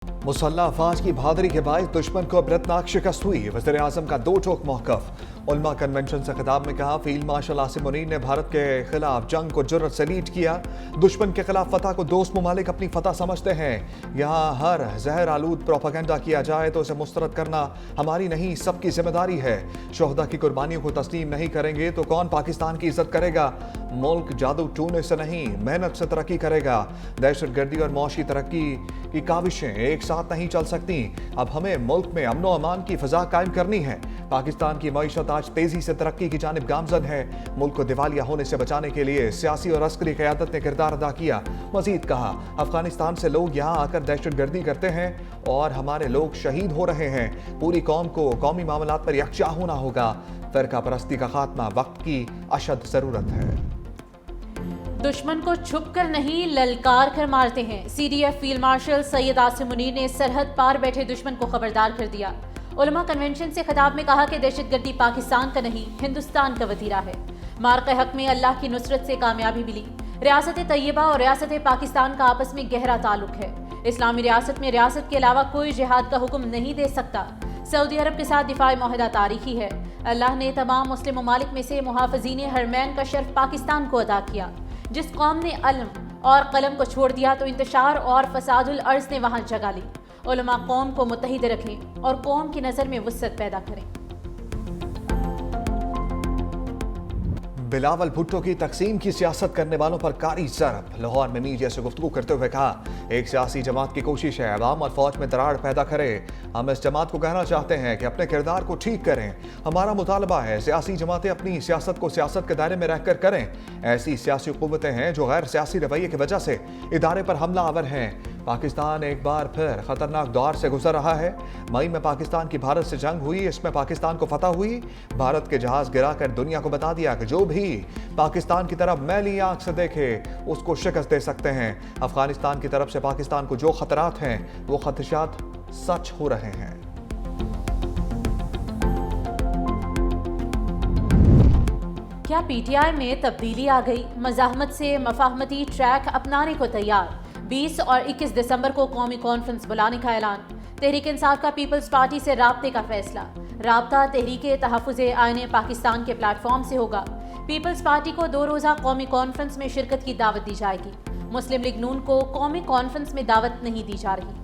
मुसल्लह अफवाज की बहादुरी के बायस दुश्मन को इबरतनाक शिकस्त हुई। वज़ीर आज़म का दो टोक मौक़िफ़। उलमा कन्वेंशन से खिताब में कहा, फील्ड मार्शल आसिम मुनीर ने भारत के खिलाफ जंग को जुर्रत से लीड किया। दुश्मन के खिलाफ फतह को दोस्त ममालिक अपनी फतह समझते हैं। यहाँ हर जहर आलूद प्रोपेगेंडा किया जाए तो उसे मुस्तरद करना हमारी नहीं, सबकी जिम्मेदारी है। शोहदा की कुर्बानियों को तस्लीम नहीं करेंगे तो कौन पाकिस्तान की इज्जत करेगा। मुल्क जादू टूने से नहीं, मेहनत से तरक्की करेगा। दहशत गर्दी और मौशी तरक्की की काविशें एक साथ नहीं चल सकती। अब हमें मुल्क में अमन व अमान की फिजा कायम करनी है। पाकिस्तान की मईशत आज तेजी से तरक्की की जानिब गामजन है। मुल्क को दिवालिया होने से बचाने के लिए सियासी और अस्करी क़यादत ने किरदार अदा किया। मजीद कहा, अफगानिस्तान से लोग यहाँ आकर दहशत गर्दी करते हैं और हमारे लोग शहीद हो रहे हैं। पूरी कौम को कौमी मामलात पर यकजा होना होगा। फ़िरका परस्ती का खात्मा वक्त की अशद ज़रूरत है। दुश्मन को छुप कर नहीं, ललकार कर मारते हैं। CDF field marshal Syed Asim Munir ने सरहद पार बैठे दुश्मन को खबरदार कर दिया। उलमा कन्वेंशन से खिताब में कहा कि दहशतगर्दी पाकिस्तान का नहीं, हिंदुस्तान का वतीरा है। मार्के हक में अल्लाह की नुसरत से कामयाबी मिली। रियासत तैयबा और रियासत पाकिस्तान का आपस में गहरा ताल्लुक है। इस्लामी रियासत में रियासत के अलावा कोई जिहाद का हुक्म नहीं दे सकता। सऊदी अरब के साथ दिफाई मुआहदा तारीखी है। अल्लाह ने तमाम मुस्लिम ममालिक में से मुहाफ़िज़ीन हरमैन का शर्फ पाकिस्तान को अदा किया। जिस कौम ने अलम और कलम को छोड़ दिया तो इंतशार और फसादुल अर्ज ने वहां जगह ली। उलमा कौम को मुत्तहिद रखें और कौम की नज़र में वुसअत पैदा करें। बिलावल भुट्टो की तकसीम की सियासत करने वालों पर कारी ज़रब। लाहौर में मीडिया से गुफ्तगू करते हुए कहा, एक सियासी जमात की कोशिश है अवाम और फौज में दरार पैदा करे। हम इस जमात को कहना चाहते हैं कि अपने किरदार को ठीक करें। हमारा मुतालबा है सियासी जमातें अपनी सियासत को सियासत के दायरे में रहकर करें। ऐसी सियासी कुव्वतें हैं जो गैर सियासी रवैये की वजह से इदारे पर हमला आवर हैं। पाकिस्तान एक बार फिर खतरनाक दौर से गुजर रहा है। मई में पाकिस्तान की भारत से जंग हुई, इसमें पाकिस्तान को फतह हुई। भारत के जहाज गिराकर दुनिया को बता दिया कि जो भी पाकिस्तान की तरफ मैली आंख से देखे उसको शिकस्त दे सकते हैं। अफगानिस्तान की तरफ से पाकिस्तान को जो खतरात हैं वो खदशात सच हो रहे हैं। क्या पीटीआई में तब्दीली आ गई? मज़ाहमत से मफाहमती ट्रैक अपनाने को तैयार। 20 और 21 दिसंबर को कौमी कॉन्फ्रेंस बुलाने का ऐलान। तहरीक इंसाफ का पीपल्स पार्टी से राब्ते का फैसला। राब्ता तहरीक तहफ़्फ़ुज़ आईन पाकिस्तान के प्लेटफॉर्म से होगा। पीपल्स पार्टी को 2 रोज़ा कौमी कॉन्फ्रेंस में शिरकत की दावत दी जाएगी। मुस्लिम लीग नून को कौमी कॉन्फ्रेंस में दावत नहीं दी जा रही।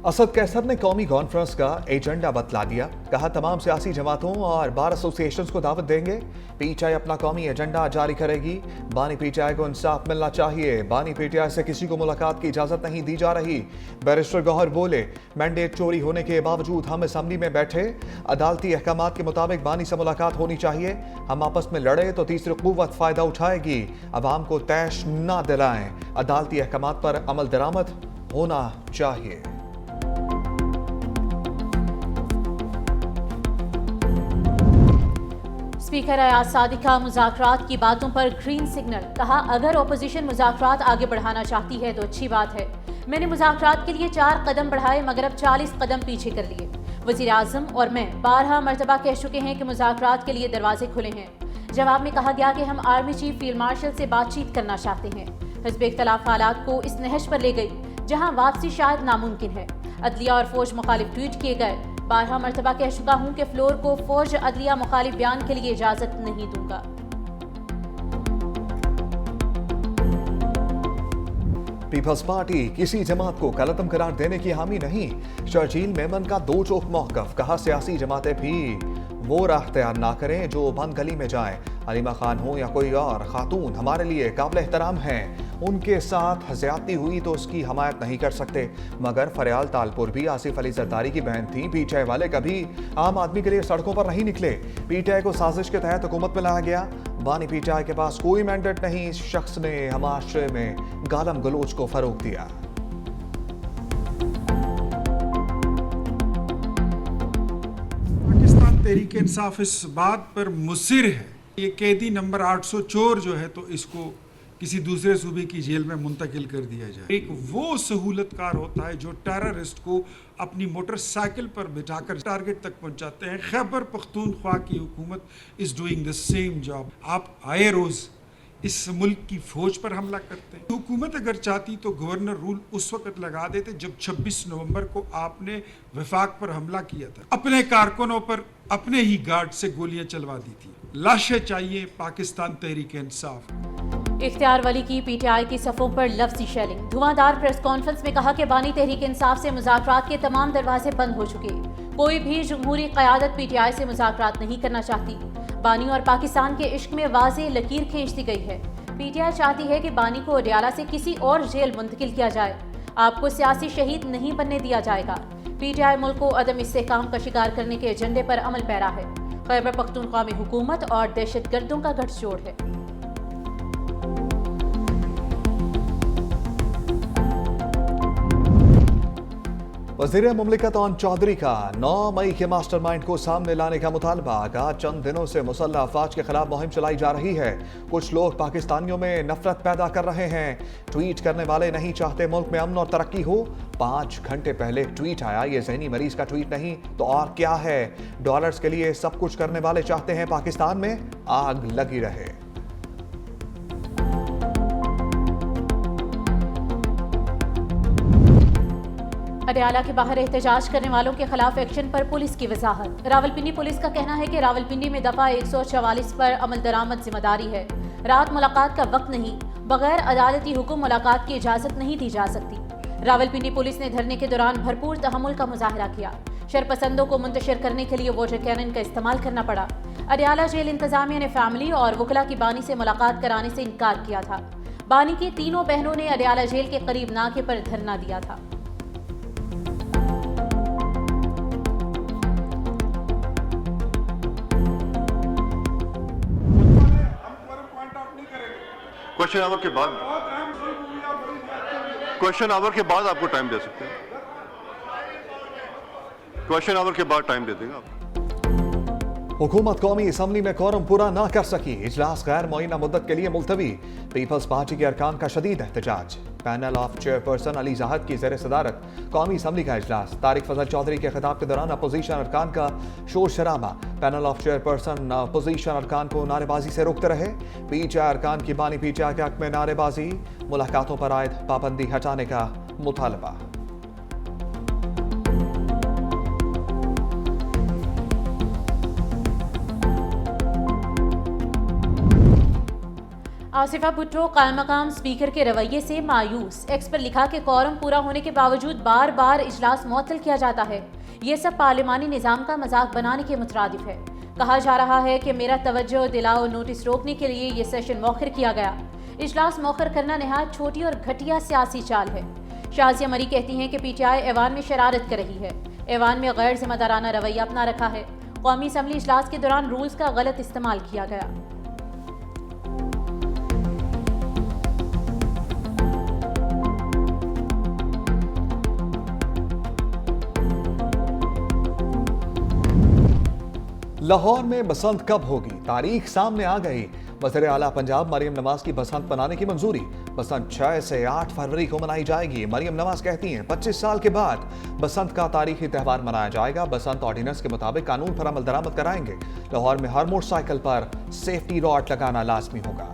असद कैसर ने कौमी कॉन्फ्रेंस का एजेंडा बतला दिया। कहा, तमाम सियासी जमातों और बार एसोसिएशंस को दावत देंगे। पीटीआई अपना कौमी एजेंडा जारी करेगी। बानी पीटीआई को इंसाफ मिलना चाहिए। बानी पीटीआई से किसी को मुलाकात की इजाजत नहीं दी जा रही। बैरिस्टर गौहर बोले, मैंडेट चोरी होने के बावजूद हम असेंबली में बैठे। अदालती अहकामात के मुताबिक बानी से मुलाकात होनी चाहिए। हम आपस में लड़े तो तीसरी कुव्वत फायदा उठाएगी। अवाम को तैश ना दिलाएं। अदालती अहकामात पर अमल दरामद होना चाहिए। स्पीकर अयाज सादिका मुज़ाकरात की बातों पर ग्रीन सिग्नल। कहा, अगर ओपोजिशन मुज़ाकरात आगे बढ़ाना चाहती है तो अच्छी बात है। मैंने मुज़ाकरात के लिए 4 कदम बढ़ाए मगर अब 40 कदम पीछे कर लिए। वज़ीर आज़म और मैं 12 मरतबा कह चुके हैं कि मुज़ाकरात के लिए दरवाजे खुले हैं। जवाब में कहा गया कि हम आर्मी चीफ फील्ड मार्शल से बातचीत करना चाहते हैं। हिज़्ब इख्तिलाफ हालात को इस नहज पर ले गई जहाँ वापसी शायद नामुमकिन है। अदलिया और फौज मुखालिफ ट्वीट किए गए। 12 मरतबा कह चुका हूं कि फ्लोर को फौज अदलिया मुखालिफ बयान के लिए इजाजत नहीं दूंगा। पीपल्स पार्टी किसी जमात को कलतम करार देने की हामी नहीं। शर्जील मेमन का दो टोक मौक़िफ़। कहा, सियासी जमातें भी वो राह तैयार ना करें जो बंद गली में जाए। अलीमा खान हो या कोई और खातून हमारे लिए काबिल एहतराम हैं। उनके साथ ज्यादती हुई तो उसकी हमायत नहीं कर सकते। मगर फरियाल तालपुर भी आसिफ अली जरदारी की बहन थी। पीटीआई वाले कभी आम आदमी के लिए सड़कों पर नहीं निकले। पीटीआई को साजिश के तहत हुकूमत में लाया गया। बानी पीटीआई के पास कोई मैंडेट नहीं। इस शख्स ने हमारे में गालम गलोच को फरोग दिया। पाकिस्तान तहरीक इंसाफ इस बात पर मुसिर है, ये कैदी नंबर 800 चोर जो है तो इसको किसी दूसरे सूबे की जेल में मुंतकिल कर दिया जाए। एक वो सहूलतकार होता है जो टेररिस्ट को अपनी मोटरसाइकिल पर बिठाकर टारगेट तक पहुंचाते हैं। खैबर पख्तूनख्वा की हुकूमत is doing the same job. आप आए रोज इस मुल्क की फौज पर हमला करते हैं। हुकूमत अगर चाहती तो गवर्नर रूल उस वक्त लगा देते जब 26 नवंबर को आपने वफाक पर हमला किया था। अपने कारकुनों पर अपने ही गार्ड से गोलियां चलवा दी थी। लाशें चाहिए पाकिस्तान तहरीक इंसाफ। इख्तियार वली की पीटीआई की सफ़ों पर लफ्ज़ी शेलिंग। धुआंधार प्रेस कॉन्फ्रेंस में कहा कि बानी तहरीक इंसाफ से मुज़ाकरात के तमाम दरवाजे बंद हो चुके। कोई भी जमहूरी क़यादत पीटीआई से मुज़ाकरात नहीं करना चाहती। बानी और पाकिस्तान के इश्क में वाज़ेह लकीर खींच दी गई है। पीटीआई चाहती है कि बानी को अडयाला से किसी और जेल मुंतकिल किया जाए। आपको सियासी शहीद नहीं बनने दिया जाएगा। पीटीआई मुल्क को अदम इस्तेहकाम का शिकार करने के एजेंडे पर अमल पैरा है। खैबर पख्तूनख्वा में हुकूमत और दहशतगर्दों का गठजोड़ है। वज़ीर मुमलिकत ओन चौधरी का 9 मई के मास्टरमाइंड को सामने लाने का मुतालबा। कहा चंद दिनों से मुसल्लह अफवाज के खिलाफ मुहिम चलाई जा रही है। कुछ लोग पाकिस्तानियों में नफरत पैदा कर रहे हैं। ट्वीट करने वाले नहीं चाहते मुल्क में अमन और तरक्की हो। 5 घंटे पहले ट्वीट आया, ये जहनी मरीज का ट्वीट नहीं तो और क्या है। डॉलर्स के लिए सब कुछ करने वाले चाहते हैं पाकिस्तान में आग लगी रहे। अडयाला के बाहर एहतजाज करने वालों के खिलाफ एक्शन पर पुलिस की वजाहत। रावलपिंडी पुलिस का कहना है कि रावलपिंडी में दफा 144 पर अमल दरामद जिम्मेदारी है। रात मुलाकात का वक्त नहीं, बगैर अदालती हुक्म मुलाकात की इजाजत नहीं दी जा सकती। रावलपिंडी पुलिस ने धरने के दौरान भरपूर तहम्मुल का मुजाहरा किया। शरपसंदों को मुंतशिर करने के लिए वाटर कैनन का इस्तेमाल करना पड़ा। अडयाला जेल इंतजामिया ने फैमिली और वकला की बानी से मुलाकात कराने से इनकार किया था। बानी की तीनों बहनों ने अडयाला जेल के करीब नाके पर धरना दिया था। क्वेश्चन आवर के बाद आपको टाइम दे सकते हैं। क्वेश्चन आवर के बाद टाइम दे देंगे आप। हुकूमत कौमी असम्बली में कोरम पूरा ना कर सकी। इजलास गैर मुअय्यना मुद्दत के लिए मुलतवी। पीपल्स पार्टी के अरकान का शदीद एहतजाज। पैनल ऑफ चेयरपर्सन अली जहाद की ज़ेर सदारत कौमी असम्बली का इजलास। तारिक फजल चौधरी के खिताब के दौरान अपोजिशन अरकान का शोर शराबा। पैनल ऑफ चेयरपर्सन अपोजिशन अरकान को नारेबाजी से रोकते रहे। पीटीआई अरकान की बानी पीटीआई के हक में नारेबाजी। मुलाकातों पर आयद पाबंदी हटाने का मुतालबा। आसिफा भुट्टो कायम मकाम स्पीकर के रवैये से मायूस। एक्स पर लिखा कि कोरम पूरा होने के बावजूद बार बार इजलास मुअत्तल किया जाता है। ये सब पार्लिमानी निज़ाम का मजाक बनाने के मुतरादिफ है। कहा जा रहा है कि मेरा तवज्जो दिलाओ नोटिस रोकने के लिए ये सेशन मौखर किया गया। इजलास मौखर करना नहायत छोटी और घटिया सियासी चाल है। शाजिया मरी कहती हैं कि पीटीआई ऐवान में शरारत कर रही है। ऐवान में गैर जिम्मेदाराना रवैया अपना रखा है। कौमी असम्बली इजलास के दौरान रूल्स का गलत इस्तेमाल किया गया। लाहौर में बसंत कब होगी, तारीख सामने आ गई। वज़ीर आला पंजाब मरियम नवाज की बसंत मनाने की मंजूरी। बसंत 6 से 8 फरवरी को मनाई जाएगी। मरियम नवाज कहती हैं 25 साल के बाद बसंत का तारीखी त्यौहार मनाया जाएगा। बसंत ऑर्डिनेंस के मुताबिक कानून पर अमल दरामद कराएंगे। लाहौर में हर मोटरसाइकिल पर सेफ्टी रॉड लगाना लाजमी होगा।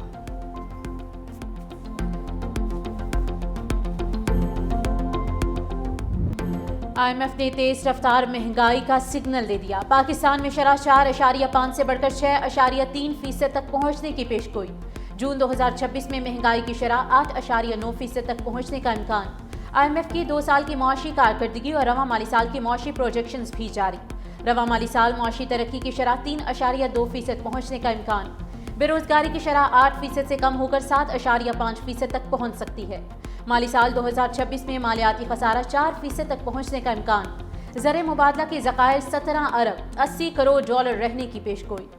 IMF ने तेज रफ्तार महंगाई का सिग्नल दे दिया। पाकिस्तान में शरह 4.5 से बढ़कर 6.3% तक पहुंचने की पेशगोई। जून 2026 में महंगाई की शरह 8.9% तक पहुंचने का इम्कान। IMF की 2 साल की मुआशी कारकर्दगी और रवां माली साल की मुआशी प्रोजेक्शंस भी जारी। रवां माली साल मुआशी तरक्की की शरह 3.2% पहुंचने का इम्कान। बेरोजगारी की शरह 8% से कम होकर 7.5% तक पहुंच सकती है। माली साल 2026 में मालियाती खसारा 4% तक पहुंचने का इम्कान। ज़र मुबादला के ज़खायर 17 अरब 80 करोड़ डॉलर रहने की पेशगोई।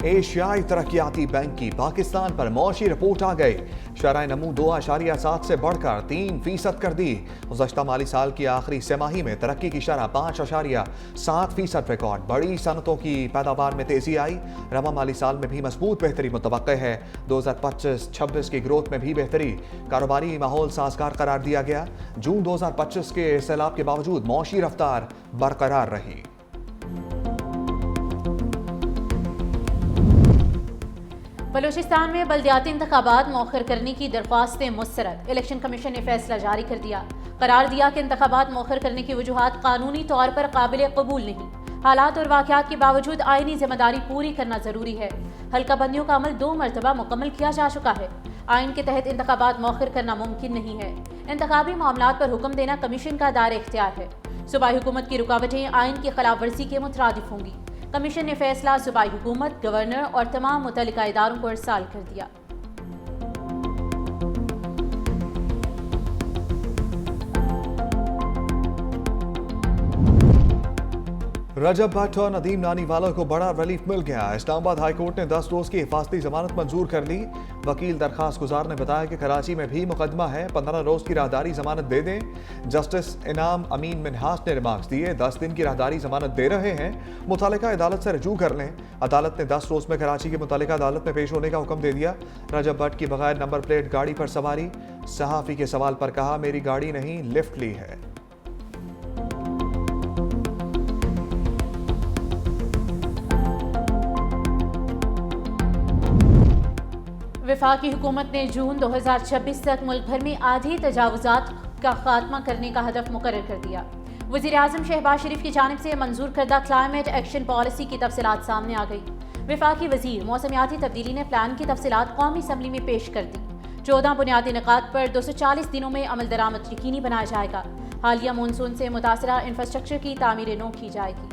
एशियाई तरक्याती बैंक की पाकिस्तान पर मौशी रिपोर्ट आ गई। शरह नमू 2.7 से बढ़कर 3% कर दी। गुज़श्ता माली साल की आखिरी तिमाही में तरक्की की शरह 5.7% रिकॉर्ड। बड़ी सनतों की पैदावार में तेजी आई। रवा माली साल में भी मजबूत बेहतरी मुतवक्के है। 2025-26 की ग्रोथ में भी बेहतरी। कारोबारी माहौल साजगार करार दिया गया। जून 2025 के सैलाब के बावजूद मौशी रफ्तार बरकरार रही। बलूचिस्तान में बल्दियाती इंतखाबात मौखर करने की दरख्वास्तें मुस्तरद। इलेक्शन कमीशन ने फैसला जारी कर दिया। करार दिया कि इंतखाबात मौखर करने की वजूहात कानूनी तौर पर काबिल कबूल नहीं। हालात और वाक़यात के बावजूद आईनी जिम्मेदारी पूरी करना जरूरी है। हल्का बंदियों का अमल 2 मरतबा मुकम्मल किया जा चुका है। आइन के तहत इंतखाबात मौखर करना मुमकिन नहीं है। इंतखाबी मामलात पर हुक्म देना कमीशन का दायरा इख्तियार है। सूबाई हुकूमत की रुकावटें आइन की खिलाफ वर्जी के मुतरादिफ होंगी। कमीशन ने फैसला सूबाई हुकूमत, गवर्नर और तमाम मुतल्लिका इदारों को इरसाल कर दिया। रजब भट्ट और नदीम नानीवाला को बड़ा रिलीफ मिल गया। इस्लामाबाद हाई कोर्ट ने 10 रोज की हिफाजती जमानत मंजूर कर ली। वकील दरखास्त गुजार ने बताया कि कराची में भी मुकदमा है, 15 रोज की राहदारी जमानत दे दें। जस्टिस इनाम अमीन मिनहास ने रिमार्क्स दिए, 10 दिन की राहदारी जमानत दे रहे हैं, मुतालिका अदालत से रजू कर लें। अदालत ने 10 रोज में कराची की मुतालिका अदालत में पेश होने का हुक्म दे दिया। रजब भट्ट की बगैर नंबर प्लेट गाड़ी पर सवारी। सहाफी के सवाल पर कहा, मेरी गाड़ी नहीं, लिफ्ट ली है। वफाकी हुकूमत ने जून 2026 तक मुल्क भर में आधी तजावुजात का खात्मा करने का हदफ मुकर्रर कर दिया। वज़ीर आज़म शहबाज शरीफ की जानिब से मंजूर करदा क्लाइमेट एक्शन पॉलिसी की तफसीलात सामने आ गई। वफाकी वज़ीर मौसमियाती तब्दीली ने प्लान की तफसीलात कौमी असम्बली में पेश कर दी। 14 बुनियादी निकात पर 240 दिनों में अमल दरामद यकीनी बनाया जाएगा। हालिया मानसून से मुतासरा इंफ्रास्ट्रक्चर की तामीर नो की जाएगी।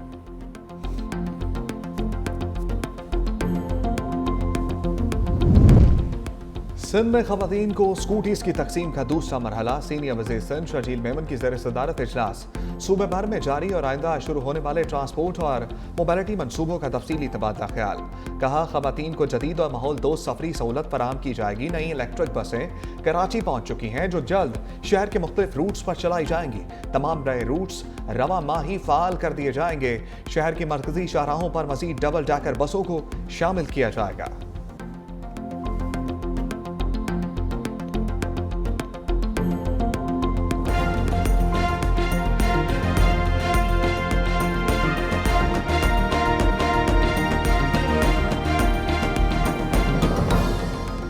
सिंध में खवातीन को स्कूटीज की तकसीम का दूसरा मरहला। सीनियर वज़ीर सिंध शर्जील मेमन की ज़ेर सदारत इजलास सूबे भर में जारी और आइंदा शुरू होने वाले ट्रांसपोर्ट और मोबिलिटी मनसूबों का तफसीली तबादला ख्याल। कहा, खवातीन को जदीद और माहौल दोस्त सफरी सहूलत फराहम की जाएगी। नई इलेक्ट्रिक बसें कराची पहुंच चुकी हैं जो जल्द शहर के मुख्तलिफ रूट्स पर चलाई जाएंगी। तमाम नए रूट्स रवा माह ही फाल कर दिए जाएंगे। शहर की मरकजी शाहराहों पर मजीद डबल डैकर बसों को शामिल किया जाएगा।